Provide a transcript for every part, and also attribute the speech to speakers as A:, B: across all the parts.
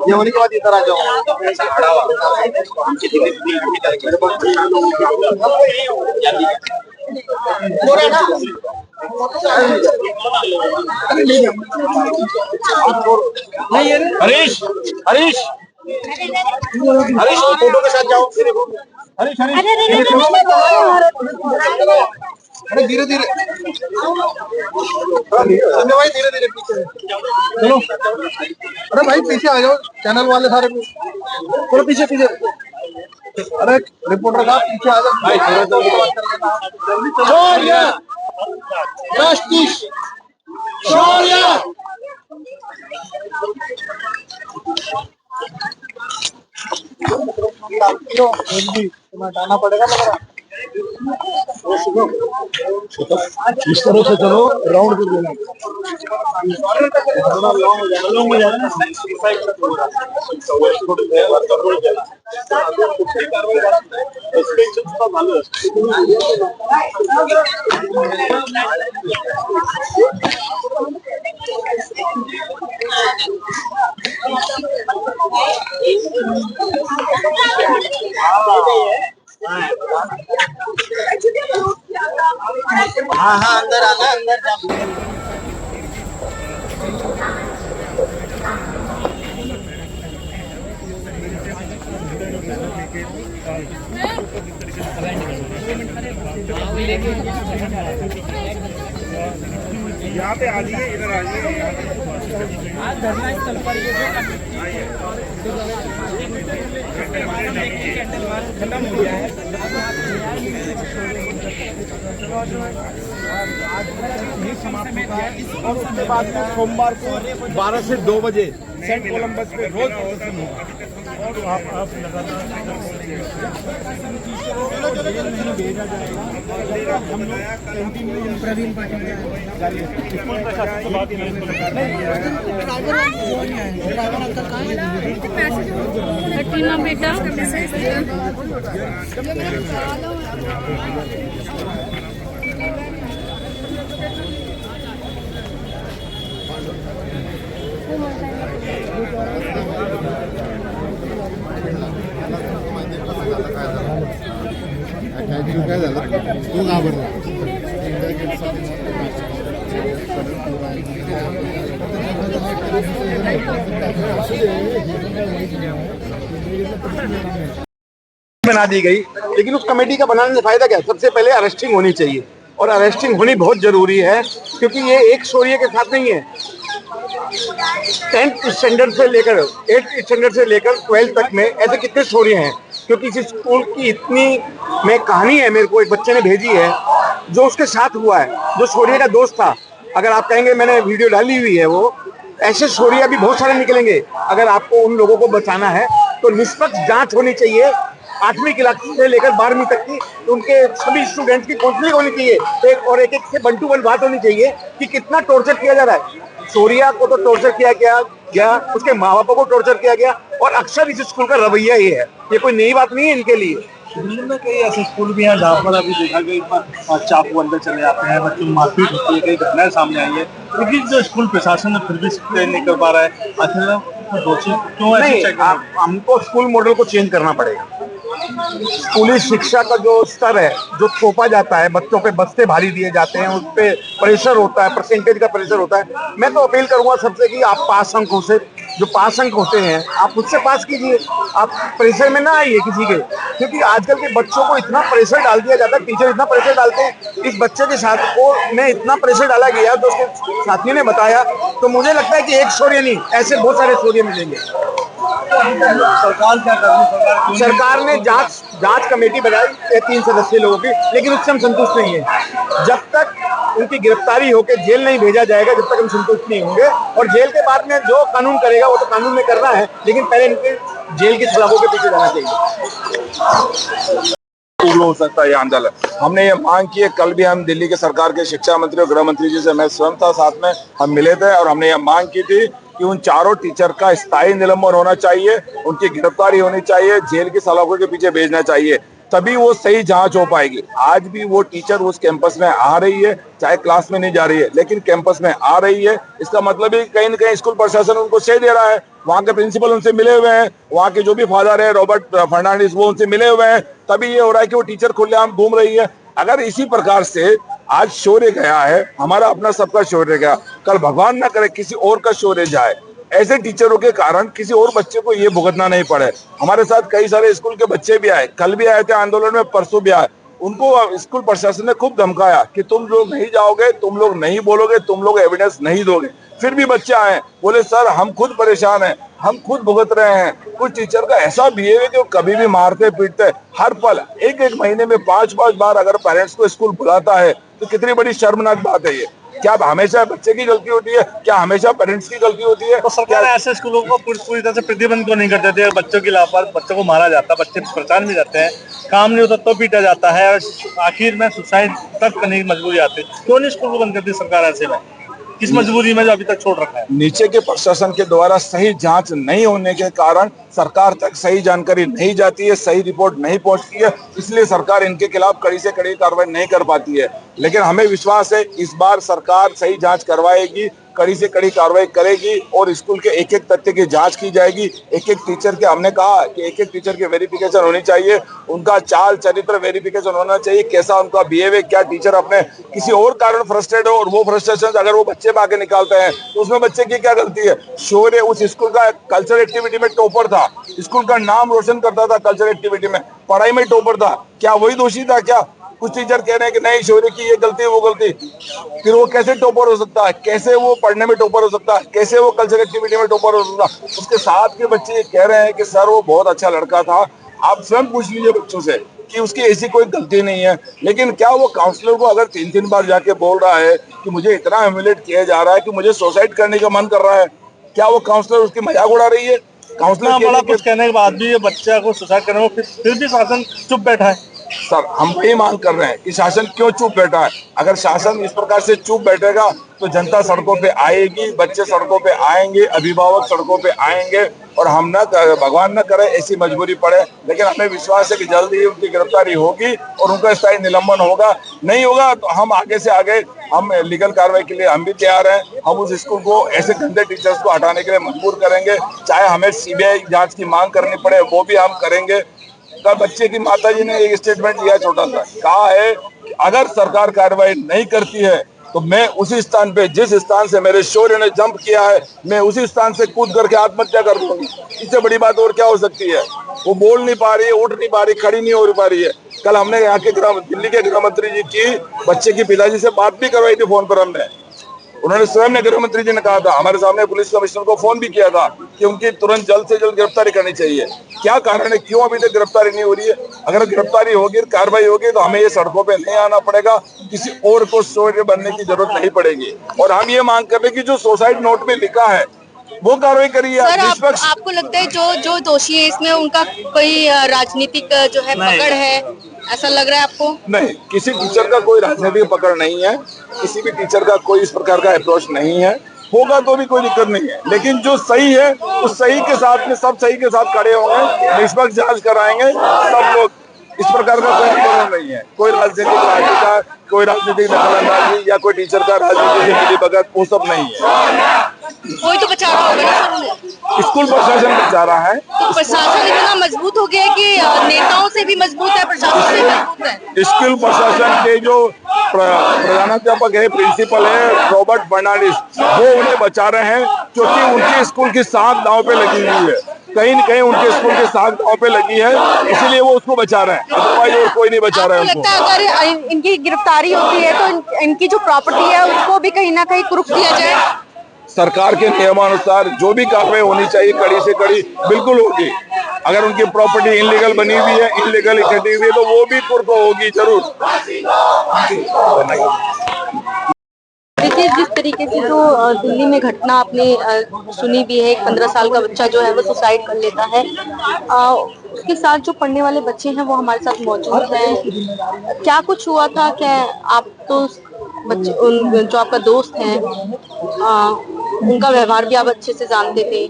A: ये होने के बाद इधर आ जाओ। हरीश हरीश हरीश फोटो के साथ जाओ। हरीश हरीश अरे धीरे धीरे भाई, धीरे धीरे पीछे चलो। अरे भाई पीछे आ जाओ, चैनल वाले सारे थोड़ा पीछे पीछे। अरे रिपोर्टर का पीछे आ जाओ भाई, थोड़ा जल्दी शौर्य जस्टिस शौर्य। हटाना पड़ेगा लग रहा। इस तरह से चलो, राउंड कर देना। हाँ हाँ अंदर आना, अंदर जा। यहाँ पे आ जाइए, इधर आ जाइए। आज धरना स्थल पर ये खत्म हो गया है। आज समाप्त होगा और उसके बाद में सोमवार को 12 से 2 बजे सेंट कोलंबस पे रोज प्रदर्शन होगा। और आप भेजा जाएगा। हम लोग कैंटीन में प्रवीण पाटिल बेटा काय झालं तू घाबरला बना दी गई, लेकिन उस कमेटी का बनाने से फायदा क्या? सबसे पहले अरेस्टिंग होनी चाहिए और अरेस्टिंग होनी बहुत जरूरी है, क्योंकि ये एक शौर्य के साथ नहीं है। 10th स्टैंडर्ड से लेकर 8th स्टैंडर्ड से लेकर 12th तक में ऐसे कितने शौर्य हैं, क्योंकि इस स्कूल की इतनी में कहानी है, मेरे को एक बच्चे ने भेजी है जो उसके साथ हुआ है, जो शौर्य का दोस्त था। अगर आप कहेंगे मैंने वीडियो डाली हुई है, वो ऐसे शौर्य भी बहुत सारे निकलेंगे। अगर आपको उन लोगों को बचाना है तो निष्पक्ष जांच होनी चाहिए, 8वीं क्लास से लेकर 12वीं तक की, तो उनके सभी स्टूडेंट्स की काउंसलिंग होनी चाहिए, एक एक से 1 to 1 बात होनी चाहिए कि कितना टॉर्चर किया जा रहा है। शौर्या को तो टॉर्चर किया गया, उसके माँ बापों को टॉर्चर किया गया, और अक्सर इस स्कूल का रवैया ये है। ये कोई नई बात नहीं है इनके लिए। दिल्ली में कई ऐसे स्कूल भी हैं जहाँ पर अभी देखा गया चाकू अंदर चले जाते हैं, बच्चों में मारपीट होती है, कई घटनाएं सामने आई है, लेकिन जो स्कूल प्रशासन फिर भी नहीं कर पा रहा है। आखिर दोषी क्यों ऐसे? हमको स्कूल मॉडल को चेंज करना पड़ेगा। स्कूली शिक्षा का जो स्तर है, जो थोपा जाता है, बच्चों पे बस्ते भारी दिए जाते हैं, उस पे प्रेशर होता है, परसेंटेज का प्रेशर होता है। मैं तो अपील करूंगा सबसे कि आप पास अंकों से, जो पास अंक होते हैं आप उससे पास कीजिए, आप प्रेशर में ना आइए किसी के, क्योंकि आजकल के बच्चों को इतना प्रेशर डाल दिया जाता है, टीचर इतना प्रेशर डालते हैं। इस बच्चे के साथ को में इतना प्रेशर डाला गया, तो उसके साथी ने बताया, तो मुझे लगता है कि एक शौर्य नहीं, ऐसे बहुत सारे शौर्य मिलेंगे। सरकार क्या कर रही है? सरकार ने जांच कमेटी बनाई 3 सदस्यीय लोगों की, लेकिन उससे हम संतुष्ट नहीं है। जब तक उनकी गिरफ्तारी होकर जेल नहीं भेजा जाएगा, जब तक हम संतुष्ट नहीं होंगे। और जेल के बाद में जो कानून करेगा वो तो कानून में करना है, लेकिन पहले इनके जेल की सलाखों के पीछे जाना चाहिए।
B: हो सकता है ये आंदोलन। हमने ये मांग की है। कल भी हम दिल्ली के सरकार के शिक्षा मंत्री और गृह मंत्री जी से मैं स्वयं था, साथ में हम मिले थे, और हमने ये मांग की थी कि उन चारों टीचर का स्थायी निलंबन होना चाहिए, उनकी गिरफ्तारी होनी चाहिए, जेल की सलाखों के पीछे भेजना चाहिए, तभी वो सही जांच हो पाएगी। आज भी वो टीचर उस कैंपस में आ रही है, चाहे क्लास में नहीं जा रही है, लेकिन कैंपस में आ रही है। इसका मतलब है कहीं न कहीं स्कूल प्रशासन उनको सही दे रहा है। वहाँ के प्रिंसिपल उनसे मिले हुए हैं, वहाँ के जो भी फादर है रॉबर्ट फर्नांडिस, वो उनसे मिले हुए हैं, तभी ये हो रहा है कि वो टीचर खुलेआम घूम रही है। अगर इसी प्रकार से आज शौर्य गया है, हमारा अपना सबका शौर्य गया, कल भगवान ना करे किसी और का शौर्य जाए, ऐसे टीचरों के कारण किसी और बच्चे को ये भुगतना नहीं पड़े। हमारे साथ कई सारे स्कूल के बच्चे भी आए, कल भी आए थे आंदोलन में, परसों भी आए। उनको स्कूल प्रशासन ने खूब धमकाया कि तुम लोग नहीं जाओगे, तुम लोग नहीं बोलोगे, तुम लोग एविडेंस नहीं दोगे। फिर भी बच्चे आए, बोले सर हम खुद परेशान हैं, हम खुद भुगत रहे हैं। कुछ टीचर का ऐसा बिहेव है कि वो कभी भी मारते पीटते, हर पल एक एक महीने में 5-5 बार अगर पेरेंट्स को स्कूल बुलाता है तो कितनी बड़ी शर्मनाक बात है ये। क्या हमेशा बच्चे की गलती होती है? क्या हमेशा पेरेंट्स की गलती होती है?
C: तो सरकार ऐसे स्कूलों को पूरी तरह से प्रतिबंध क्यों नहीं कर देती है? बच्चों की लापरवाही, बच्चों को मारा जाता है, बच्चे परेशान भी रहते हैं, काम नहीं होता तो पीटा जाता है और आखिर में सुसाइड तक करने की मजबूरी आती है। क्यों नहीं स्कूल को बंद करती सरकार ऐसे में? किस मजबूरी में जो अभी तक छोड़ रखा है?
B: नीचे के प्रशासन के द्वारा सही जांच नहीं होने के कारण सरकार तक सही जानकारी नहीं जाती है, सही रिपोर्ट नहीं पहुंचती है, इसलिए सरकार इनके खिलाफ कड़ी से कड़ी कार्रवाई नहीं कर पाती है। लेकिन हमें विश्वास है इस बार सरकार सही जांच करवाएगी, कड़ी से कड़ी कार्रवाई करेगी और स्कूल के एक एक तथ्य की जांच की जाएगी। एक एक टीचर के, हमने कहा कि एक एक टीचर की वेरिफिकेशन होनी चाहिए, उनका चाल चरित्र वेरिफिकेशन होना चाहिए, कैसा उनका बिहेव है, क्या टीचर अपने किसी और कारण फ्रस्ट्रेट हो और वो फ्रस्ट्रेशन अगर वो बच्चे पे आके निकालते हैं तो उसमें बच्चे की क्या गलती है? शौर्य उस स्कूल का कल्चरल एक्टिविटी में टॉपर था, स्कूल का नाम रोशन करता था, कल्चरल एक्टिविटी में, पढ़ाई में टॉपर था, क्या वही दोषी था? क्या कुछ टीचर कह रहे हैं कि नहीं शौर्य की ये गलती वो गलती, फिर वो कैसे टॉपर हो सकता है? कैसे वो पढ़ने में टॉपर हो सकता है? कैसे वो कल्चरल एक्टिविटी में टॉपर हो सकता है? उसके साथ के बच्चे ये कह रहे हैं कि सर वो बहुत अच्छा लड़का था। आप स्वयं पूछ लीजिए बच्चों से कि उसकी ऐसी कोई गलती नहीं है। लेकिन क्या वो काउंसलर को अगर 3-3 बार जाके बोल रहा है कि मुझे इतना ह्यूमिलेट किया जा रहा है कि मुझे सुसाइड करने का मन कर रहा है, क्या वो काउंसलर उसकी मजाक उड़ा रही है?
C: इतना बड़ा कुछ कहने के बाद भी ये बच्चा को सुसाइड करने को फिर भी शासन चुप बैठा है।
B: सर हम वही मांग कर रहे हैं कि शासन क्यों चुप बैठा है? अगर शासन इस प्रकार से चुप बैठेगा तो जनता सड़कों पे आएगी, बच्चे सड़कों पे आएंगे, अभिभावक सड़कों पे आएंगे और हम ना, भगवान न करे ऐसी मजबूरी पड़े, लेकिन हमें विश्वास है कि जल्दी ही उनकी गिरफ्तारी होगी और उनका स्थायी निलंबन होगा। नहीं होगा तो हम आगे से आगे हम लीगल कार्रवाई के लिए हम भी तैयार हैं। हम उस स्कूल को, ऐसे गंदे टीचर्स को हटाने के लिए मजबूर करेंगे, चाहे हमें सीबीआई जांच की मांग करनी पड़े वो भी हम करेंगे। कल बच्चे की माताजी ने एक स्टेटमेंट दिया छोटा सा, कहा है कि अगर सरकार कार्रवाई नहीं करती है तो मैं उसी स्थान पे, जिस स्थान से मेरे शौर्य ने जंप किया है, मैं उसी स्थान से कूद करके आत्महत्या कर दूंगी। इससे बड़ी बात और क्या हो सकती है? वो बोल नहीं पा रही है, उठ नहीं पा रही, खड़ी नहीं हो पा रही है। कल हमने यहाँ के दिल्ली के गृह मंत्री जी की बच्चे की पिताजी से बात भी करवाई थी फोन पर हमने। उन्होंने स्वयं ने, गृह मंत्री जी ने कहा था, हमारे सामने पुलिस कमिश्नर को फोन भी किया था कि उनकी तुरंत जल्द से जल्द गिरफ्तारी करनी चाहिए। क्या कारण है, क्यों अभी तक गिरफ्तारी नहीं हो रही है? अगर गिरफ्तारी होगी, कार्रवाई होगी तो हमें ये सड़कों पे नहीं आना पड़ेगा, किसी और को शौर्य बनने की जरूरत नहीं पड़ेगी। और हम ये मांग कर रहे हैं कि जो सुसाइड नोट में लिखा है वो कार्रवाई करिए।
D: आपको लगता है जो दोषी है इसमें उनका कोई राजनीतिक जो है पकड़ है, ऐसा लग रहा है आपको?
B: नहीं, किसी टीचर का कोई राजनीतिक पकड़ नहीं है, किसी भी टीचर का कोई इस प्रकार का अप्रोच नहीं है, होगा तो भी कोई दिक्कत नहीं है। लेकिन जो सही है उस सही के साथ में सब सही के साथ खड़े होंगे, निष्पक्ष जांच कराएंगे सब लोग। इस प्रकार का कोई आंदोलन नहीं है, कोई राजनीतिक पार्टी का, कोई राजनीतिक दखलंदाजी या कोई टीचर का राजनीति से मिली भगत, वो सब नहीं है।
D: कोई तो बचा रहा होगा ना?
B: स्कूल प्रशासन बचा रहा है।
D: तो प्रशासन इतना मजबूत हो गया है कि नेताओं से भी मजबूत है, प्रशासन से भी मजबूत है।
B: स्कूल प्रशासन के जो प्रधानाध्यापक है, प्रिंसिपल है रॉबर्ट फर्नांडिस, वो उन्हें बचा रहे हैं क्योंकि उनके स्कूल की साख दांव पे लगी हुई है। कहीं न कहीं उनके स्कूल की साख दांव पे लगी है, इसलिए वो उसको बचा रहे हैं, अदरवाइज और कोई नहीं बचा रहा है उनको।
D: लगता है अगर इनकी गिरफ्तारी होती है तो इनकी जो प्रॉपर्टी है उसको भी कहीं ना कहीं कुर्क दिया जाए?
B: सरकार के नियमानुसार जो भी कार्रवाई होनी चाहिए कड़ी से कड़ी बिल्कुल होगी। अगर उनकी प्रॉपर्टी इनलीगल बनी हुई है, इनलीगल इकट्ठी हुई है तो वो भी कुर्क होगी जरूर।
D: देखिए, जिस तरीके से जो दिल्ली में घटना आपने सुनी भी है, एक 15 साल का बच्चा जो है वो सुसाइड कर लेता है, उसके साथ जो पढ़ने वाले बच्चे हैं वो हमारे साथ मौजूद हैं। क्या कुछ हुआ था? क्या आप तो बच्चे जो आपका दोस्त है उनका व्यवहार भी आप अच्छे से जानते थे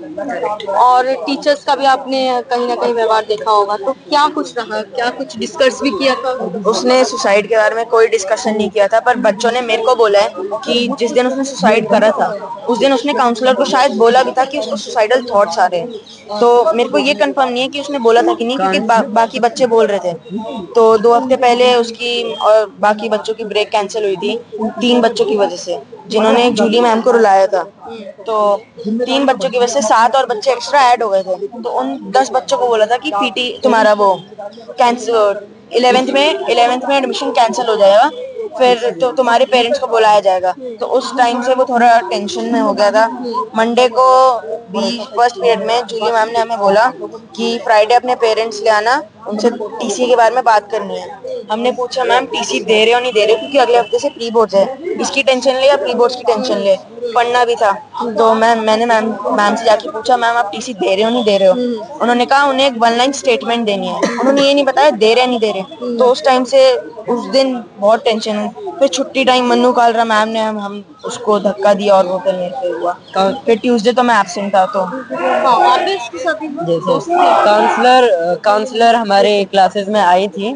D: और टीचर्स का भी आपने कहीं ना कहीं व्यवहार देखा होगा, तो क्या कुछ रहा, क्या कुछ डिस्कस भी किया था?
E: उसने सुसाइड के बारे में कोई डिस्कशन नहीं किया था, पर बच्चों ने मेरे को बोला है कि जिस दिन उसने सुसाइड करा था उस दिन उसने काउंसलर को शायद बोला भी था कि उसको सुसाइडल थॉट्स आ रहे हैं। तो मेरे को ये कंफर्म नहीं है कि उसने बोला था कि नहीं, क्योंकि बाकी बच्चे बोल रहे थे। तो 2 हफ्ते पहले उसकी और बाकी बच्चों की ब्रेक कैंसिल हुई थी 3 बच्चों की वजह से, जिन्होंने जूली मैम को रुलाया था। तो 3 बच्चों की वजह से 7 और बच्चे एक्स्ट्रा ऐड हो गए थे। तो उन 10 बच्चों को बोला था कि पीटी तुम्हारा वो कैंसिल 11th में एडमिशन कैंसिल हो जाएगा, फिर तो तुम्हारे पेरेंट्स को बुलाया जाएगा। तो उस टाइम से वो थोड़ा टेंशन में हो गया था। मंडे को भी फर्स्ट पीरियड में जूली मैम ने हमें बोला कि फ्राइडे अपने पेरेंट्स ले आना, उनसे टीसी के बारे में बात करनी है। हमने पूछा मैम टीसी दे रहे हो नहीं दे रहे हो, क्योंकि अगले हफ्ते से प्री बोर्ड्स है, इसकी टेंशन ले या प्री बोर्ड्स की टेंशन ले, पढ़ना भी था। तो मैंने मैम से जाके पूछा मैम आप टीसी दे रहे हो नहीं दे रहे हो? उन्होंने कहा उन्हें एक 1 लाइन स्टेटमेंट देनी है, उन्होंने ये नहीं बताया दे रहे नहीं दे रहे। तो उस टाइम से उस दिन बहुत टेंशन हुई। फिर छुट्टी टाइम मन्नू कालरा मैम ने हम उसको धक्का दिया और वो फिर हुआ। फिर ट्यूसडे तो मैं एब्सेंट था। तो
F: काउंसलर हमारे क्लासेस में आई थी,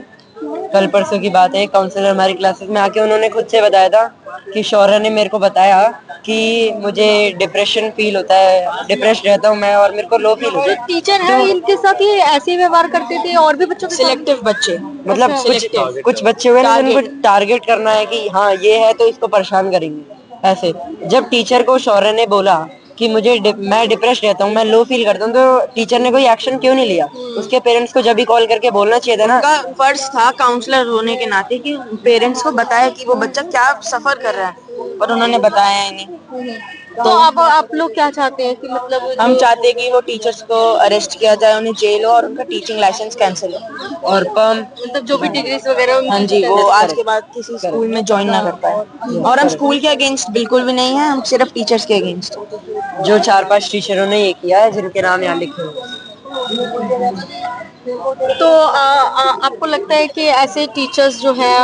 F: कल परसों की बात है। काउंसलर हमारी क्लासेस में आके उन्होंने खुद से बताया था कि शौर्य ने मेरे को बताया कि मुझे डिप्रेशन फील होता है, डिप्रेस्ड रहता हूँ मैं और मेरे को लो फील होता है।
D: टीचर है इनके साथ ये ऐसे ही व्यवहार करते थे और भी बच्चों के साथ?
E: सिलेक्टिव बच्चे,
F: मतलब कुछ बच्चे हुए ना जिनको टारगेट करना है कि हाँ ये है तो इसको परेशान करेंगे ऐसे। जब टीचर को शौर्य ने बोला कि मैं डिप्रेस्ड रहता हूँ, मैं लो फील करता हूँ, तो टीचर ने कोई एक्शन क्यों नहीं लिया? उसके पेरेंट्स को जब भी कॉल करके बोलना चाहिए था ना।
E: उनका फर्ज था काउंसलर होने के नाते कि पेरेंट्स को बताया कि वो बच्चा क्या सफर कर रहा है, पर उन्होंने बताया ही नहीं।
D: तो अब आप लोग क्या चाहते हैं कि मतलब
E: हम चाहते हैं कि वो टीचर्स को अरेस्ट किया जाए, उन्हें जेल हो और उनका टीचिंग लाइसेंस कैंसिल हो और
D: मतलब जो भी डिग्रीज वगैरह
E: हाँ जी वो आज के बाद किसी स्कूल में ज्वाइन ना कर पाए। और हम स्कूल के अगेंस्ट बिल्कुल भी नहीं है, हम सिर्फ टीचर्स के अगेंस्ट।
F: जो 4-5 टीचरों ने ये किया है जिनके नाम यहाँ लिखे हुए।
D: तो आपको लगता है कि ऐसे टीचर्स जो हैं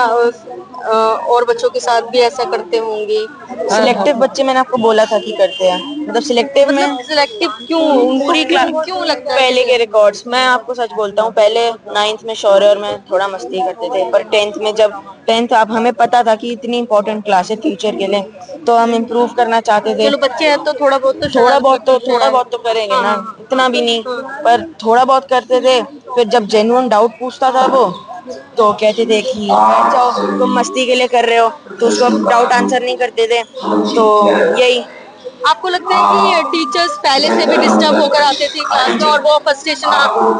D: और बच्चों के साथ भी ऐसा करते होंगे?
E: सिलेक्टिव बच्चे मैंने आपको बोला था कि करते हैं, मतलब सिलेक्टिव में
D: सिलेक्टिव क्यों?
E: पूरी क्लास
D: क्यों लगता है?
E: पहले के रिकॉर्ड्स मैं आपको सच बोलता हूँ, पहले 9th में शौर्य और मैं थोड़ा मस्ती करते थे, पर 10th में जब 10th अब हमें पता था कि इतनी इंपॉर्टेंट क्लास है फ्यूचर के लिए, तो हम इम्प्रूव करना चाहते थे।
D: चलो बच्चे हैं तो थोड़ा बहुत
E: तो करेंगे ना, इतना भी नहीं, पर थोड़ा बहुत करते थे। फिर जब जेन्युइन डाउट पूछता था वो, तो कहते थे कि बैठ जाओ तुम मस्ती के लिए कर रहे हो, तो उसको डाउट आंसर नहीं करते थे। तो यही
D: आपको लगता है कि टीचर्स पहले से भी डिस्टर्ब होकर आते थे क्लास में और वो फ्रस्ट्रेशन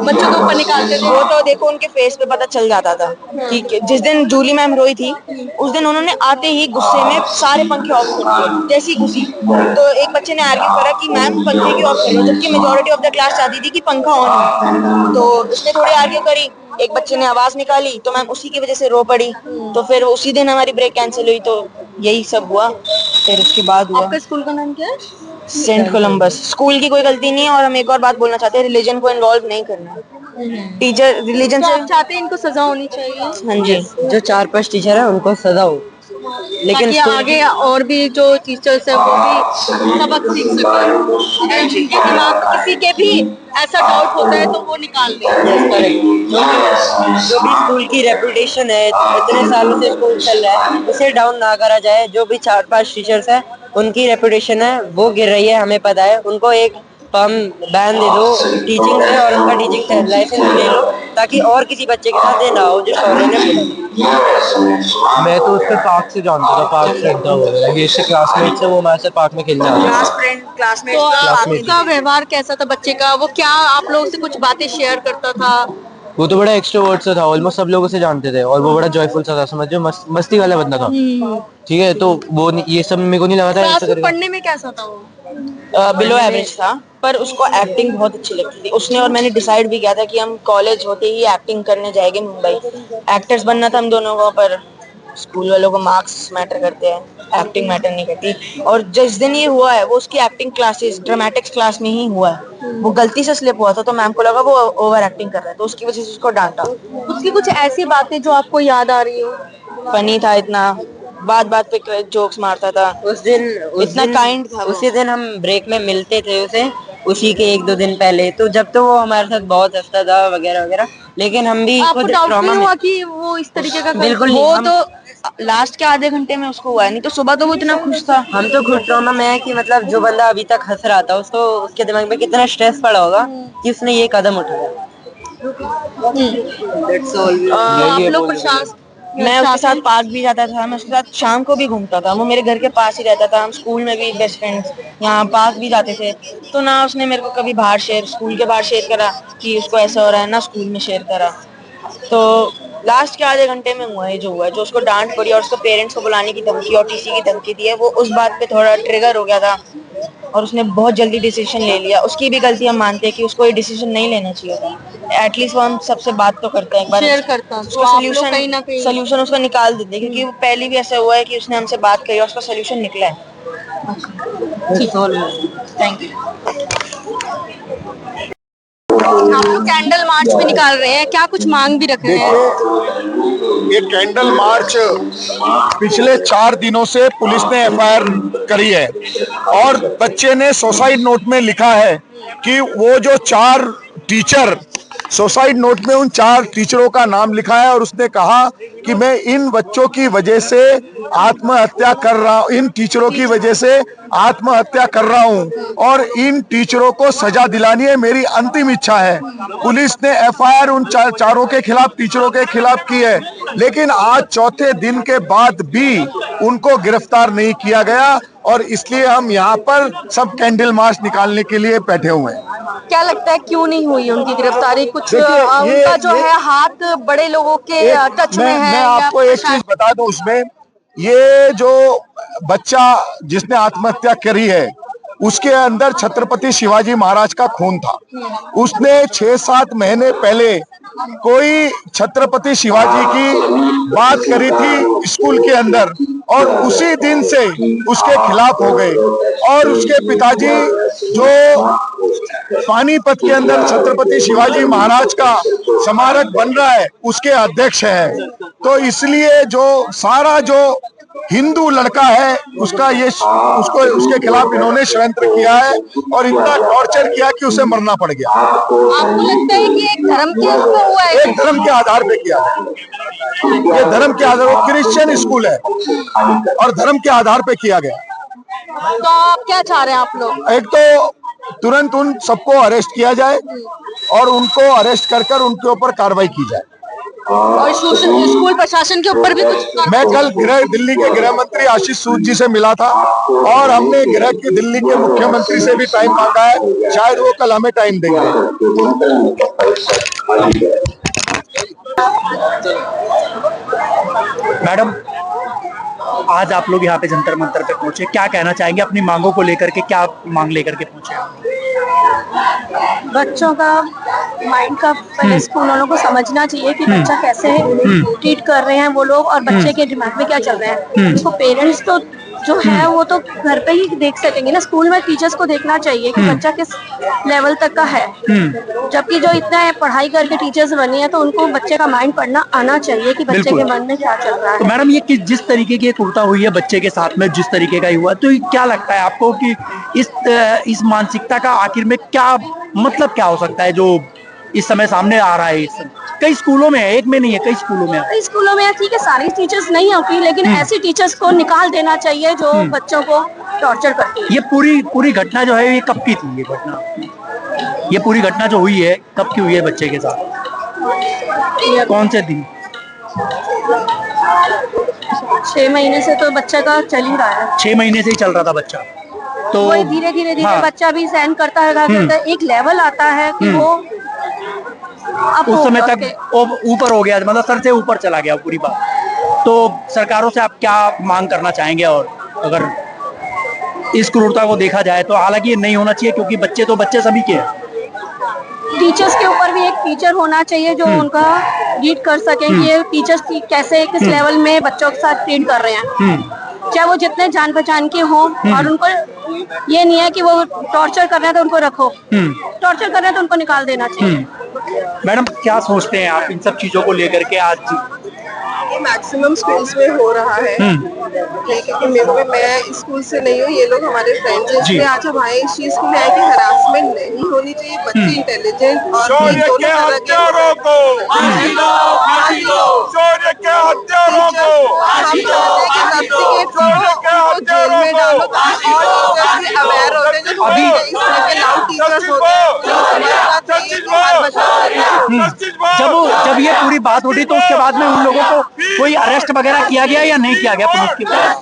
D: बच्चों के ऊपर निकालते थे?
E: वो तो देखो उनके फेस पे पता चल जाता था कि जिस दिन जूली मैम रोई थी उस दिन उन्होंने आते ही गुस्से में सारे पंखे ऑफ कर दिए, जैसी घुसी। तो एक बच्चे ने आर्ग्यू करा कि मैम पंखे क्यों ऑफ कर रहे हो, जबकि मेजोरिटी ऑफ द क्लास चाहती थी कि पंखा ऑन हो। तो उसने थोड़ी आर्ग्यू करी, एक बच्चे ने आवाज निकाली, तो मैम उसी की वजह से रो पड़ी। तो फिर उसी दिन हमारी ब्रेक कैंसिल हुई। तो यही सब हुआ, फिर उसके बाद हुआ।
D: आपका स्कूल का नाम क्या है?
E: Saint Columbus. स्कूल की कोई गलती नहीं है। और हम एक और बात बोलना चाहते हैं, रिलीजन को इन्वॉल्व नहीं करना। टीचर रिलीजन
D: तो
E: से
D: आप चाहते हैं इनको सजा होनी चाहिए?
E: हाँ जी,
F: जो 4-5 टीचर है उनको सजा हो, लेकिन
D: ताकि आगे और भी जो टीचर्स है वो भी सबक सीख सके। अगर उनके दिमाग में किसी के भी ऐसा डाउट होता है तो वो निकाल दें।
F: जो भी स्कूल की रेपुटेशन है, इतने सालों से स्कूल चल रहा है, उसे डाउन ना करा जाए। जो भी 4-5 टीचर्स है उनकी रेपुटेशन है वो गिर रही है, हमें पता है। उनको एक हम बैन दे दो टीचिंग से और उनका टीचिंग लाइसेंस ले लो, ताकि और किसी बच्चे के साथ ये ना हो जो शौर्य ने बोला।
G: मैं तो उसके पार्क से जानता था, पार्क फ्रेंड था वो, ये इसके क्लासमेट से, वो हमारे साथ पार्क में खेलने आता था।
E: क्लासमेट
D: तो आपका व्यवहार कैसा था बच्चे का? वो क्या आप लोगों से कुछ बातें शेयर करता था?
G: वो तो बड़ा एक्सट्रोवर्ट सा था, ऑलमोस्ट सब लोगों से जानते थे, और वो बड़ा जॉयफुल सा था, समझो मस्ती वाला बंदा था। ठीक है, तो वो ये सब मेरे को नहीं लगा था
D: क्लास
G: ऐसा
D: में
G: करेगा।
D: पढ़ने में कैसा था वो?
E: बिलो एवरेज था, पर उसको एक्टिंग बहुत अच्छी लगती थी। उसने और मैंने डिसाइड भी किया था कि हम कॉलेज होते ही एक्टिंग करने जाएंगे मुंबई। एक्टर्स बनना था हम दोनों को, पर स्कूल वालों को मार्क्स मैटर करते हैं, एक्टिंग मैटर नहीं करती। और जिस दिन ये हुआ है वो उसकी एक्टिंग क्लासेस ड्रामेटिक्स क्लास में ही हुआ है। वो गलती से स्लिप हुआ था, तो मैम को लगा वो ओवर एक्टिंग कर रहा है, तो उसकी वजह से उसको डांटा।
D: उसकी कुछ ऐसी बातें जो आपको याद आ रही हो?
E: फनी था इतना, बात बात पे जोक्स मारता था। इतना काइंड था वो।
F: उसी दिन हम ब्रेक में मिलते थे उसे, उसी के 1-2 दिन पहले, तो जब तो वो हमारे साथ बहुत हंसता था वगैरह वगैरह, लेकिन हम भी
D: आपको
F: खुद
D: डाउट
F: ट्रॉमा
D: नहीं
F: में।
D: हुआ कि वो इस तरीके का
F: बिल्कुल
E: वो
F: नहीं, हम
E: तो लास्ट के आधे घंटे में उसको हुआ है, नहीं तो सुबह तो वो इतना खुश था।
F: हम तो खुद ट्रॉमा में है कि मतलब जो बंदा अभी तक हंस रहा था उसको, उसके दिमाग में कितना स्ट्रेस पड़ा होगा कि उसने ये कदम उठाया।
D: आप लोग प्रशासन
E: मैं उसके साथ पार्क भी जाता था, मैं उसके साथ शाम को भी घूमता था, वो मेरे घर के पास ही रहता था, हम स्कूल में भी बेस्ट फ्रेंड्स, यहाँ पार्क भी जाते थे। तो ना उसने मेरे को कभी बाहर स्कूल के बाहर शेयर करा कि उसको ऐसा हो रहा है, ना स्कूल में शेयर करा। तो लास्ट के आधे घंटे में हुआ है जो हुआ है, जो उसको डांट पड़ी और उसको पेरेंट्स को बुलाने की धमकी और टीसी की धमकी दी है, वो उस बात पे थोड़ा ट्रिगर हो गया था और उसने बहुत जल्दी डिसीजन ले लिया। उसकी भी गलती हम मानते हैं कि उसको ये डिसीजन नहीं लेना चाहिए था। एटलीस्ट वो हम सबसे बात तो करते हैं, एक बार
D: शेयर करता, तो
E: उसको
D: आप लोग कहीं ना कहीं
E: सोल्यूशन उसका निकाल देते, क्योंकि वो पहले भी ऐसा हुआ है कि उसने हमसे बात करी और उसका सोल्यूशन निकला है। Thank you.
D: आप लोग कैंडल मार्च भी निकाल रहे हैं, क्या कुछ मांग भी रख रहे हैं?
H: देखिए, ये कैंडल मार्च पिछले 4 दिनों से पुलिस ने एफआईआर करी है और बच्चे ने सुसाइड नोट में लिखा है कि वो जो 4 टीचर, सुसाइड नोट में उन 4 टीचरों का नाम लिखा है और उसने कहा कि मैं इन बच्चों की वजह से आत्महत्या कर रहा हूं, इन टीचरों की वजह से आत्महत्या कर रहा हूं और इन टीचरों को सजा दिलानी है, मेरी अंतिम इच्छा है। पुलिस ने एफआईआर उन चारों के खिलाफ, टीचरों के खिलाफ की है, लेकिन आज चौथे दिन के बाद भी उनको गिरफ्तार नहीं किया गया और इसलिए हम यहाँ पर सब कैंडल मार्च निकालने के लिए बैठे हुए हैं।
D: क्या लगता है क्यों नहीं हुई उनकी गिरफ्तारी? कुछ
H: देखिए,
D: उनका जो है हाथ बड़े लोगों के टच में है
H: मैं
D: या
H: आपको एक चीज बता दूं, उसमें ये जो बच्चा जिसने आत्महत्या करी है उसके अंदर छत्रपति शिवाजी महाराज का खून था। उसने 6-7 महीने पहले कोई छत्रपति शिवाजी की बात करी थी स्कूल के अंदर और उसी दिन से उसके खिलाफ हो गए और उसके पिताजी जो पानीपत के अंदर छत्रपति शिवाजी महाराज का स्मारक बन रहा है उसके अध्यक्ष है। तो इसलिए जो सारा जो हिंदू लड़का है उसका ये उसको उसके खिलाफ इन्होंने षड्यंत्र किया है और इतना टॉर्चर किया कि उसे मरना पड़ गया।
D: आपको लगता है कि एक धर्म के ऊपर हुआ है?
H: एक धर्म के आधार पे किया है, ये धर्म के आधार, वो क्रिश्चियन स्कूल है और धर्म के आधार पे किया गया।
D: तो आप क्या चाह रहे हैं आप लोग?
H: एक तो तुरंत उन सबको अरेस्ट किया जाए और उनको अरेस्ट कर उनके ऊपर कार्रवाई की जाए।
D: और स्कूल प्रशासन के ऊपर भी कुछ?
H: मैं कल दिल्ली के गृह मंत्री आशीष सूद जी से मिला था और हमने दिल्ली के मुख्यमंत्री से भी टाइम मांगा है, शायद वो कल हमें टाइम देंगे।
I: मैडम, आज आप लोग यहाँ पे जंतर मंतर पे पहुंचे, क्या कहना चाहेंगे अपनी मांगों को लेकर के? क्या मांग लेकर के पहुंचे?
D: बच्चों का माइंड का पहले स्कूल वालों को समझना चाहिए कि बच्चा कैसे ट्रीट कर रहे हैं वो लोग और बच्चे के दिमाग में क्या चल रहा है। उसको पेरेंट्स तो जो है वो तो घर पे ही देख सकेंगे ना, स्कूल में टीचर्स को देखना चाहिए कि बच्चा किस लेवल तक का है। जबकि जो इतना है पढ़ाई करके टीचर्स बनी है तो उनको बच्चे का माइंड पढ़ना आना चाहिए कि बच्चे के मन में क्या चल रहा है।
I: तो मैडम, ये जिस तरीके की क्रूरता हुई है बच्चे के साथ में, जिस तरीके का हुआ, तो क्या लगता है आपको कि इस मानसिकता का आखिर में क्या मतलब क्या हो सकता है जो इस समय सामने आ रहा है? कई स्कूलों में है, एक में नहीं है, कई स्कूलों में है।
D: कई स्कूलों में ठीक है, सारी टीचर्स नहीं होती, लेकिन ऐसी टीचर्स को निकाल देना चाहिए जो बच्चों को टॉर्चर करती है।
I: ये पूरी घटना जो है ये कब की थी? ये पूरी घटना जो हुई है कब की हुई है बच्चे के साथ? कौन से दिन?
D: 6 महीने से तो बच्चे का चल ही रहा है।
I: 6 महीने से ही चल रहा था बच्चा, तो
D: वही धीरे धीरे
I: हाँ।
D: बच्चा भी सहन करता है, एक लेवल आता है कि वो
I: उस समय तक ऊपर हो गया, मतलब सर से ऊपर चला गया पूरी बात। तो सरकारों से आप क्या मांग करना चाहेंगे? और अगर इस क्रूरता को देखा जाए तो हालांकि ये नहीं होना चाहिए, क्योंकि बच्चे तो बच्चे सभी के हैं।
D: टीचर्स के ऊपर भी एक टीचर होना चाहिए जो उनका लीड कर सके कि ये टीचर्स कैसे किस लेवल में बच्चों के साथ ट्रीट कर रहे हैं, चाहे वो जितने जान पहचान के हों। और उनको ये नहीं है कि वो टॉर्चर कर रहे हैं तो उनको रखो, टॉर्चर कर रहे हैं तो उनको निकाल देना चाहिए।
I: मैडम, क्या सोचते हैं आप इन सब चीजों को लेकर के? आज
J: मैक्सिमम स्कूल्स में हो रहा है, क्योंकि मैं स्कूल से नहीं हूँ, ये लोग हमारे फ्रेंड्स हैं, इसलिए आज हम आए इस चीज के लिए आए कि हरासमेंट नहीं होनी चाहिए, बच्चे इंटेलिजेंट और
B: शौर्य
J: दोनों
B: के
J: तरह
B: हत्यारों को फांसी दो, फांसी दो, शौर्य के हत्यारों को
J: हम चाहते हैं कि सब्सिक्वेट जेल में डालो ताकि और टीचर्स भी अवेयर होते हैं, जो
I: अभी-
J: इस तरह के लाउड टीचर्स होते हैं उनको समझना चाहिए कि हर बच्चा
I: जब ये पूरी बात उठी तो उसके बाद में उन लोगों को कोई अरेस्ट वगैरह किया गया या नहीं किया गया पुलिस की तरफ?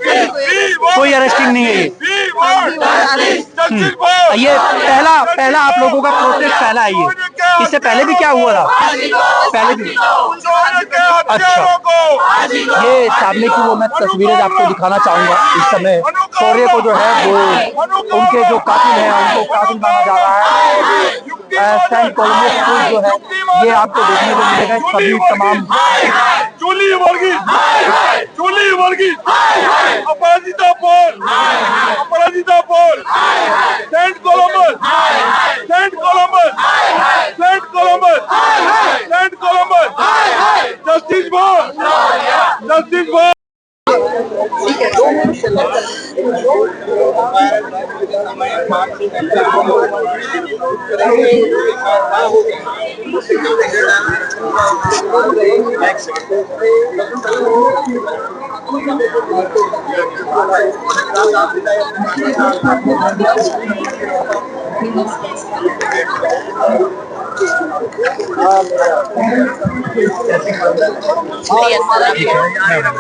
I: कोई अरेस्टिंग नहीं है ये पहला आप लोगों का प्रोटेस्ट पहला है ये, इससे पहले भी क्या हुआ था? पहले भी अच्छा, ये सामने की वो मैं तस्वीरें आपको दिखाना चाहूंगा। इस समय शौर्य को जो है वो उनके जो कातिल हैं उनको कातिल माना जा रहा है। सेंट कॉलोनी स्कूल जो है ये आपको देखने को मिलेगा, सभी तमाम
B: चूली वर्गी अपराजिता पोल सेंट कोलंबस जस्टिस फॉर
D: Yes,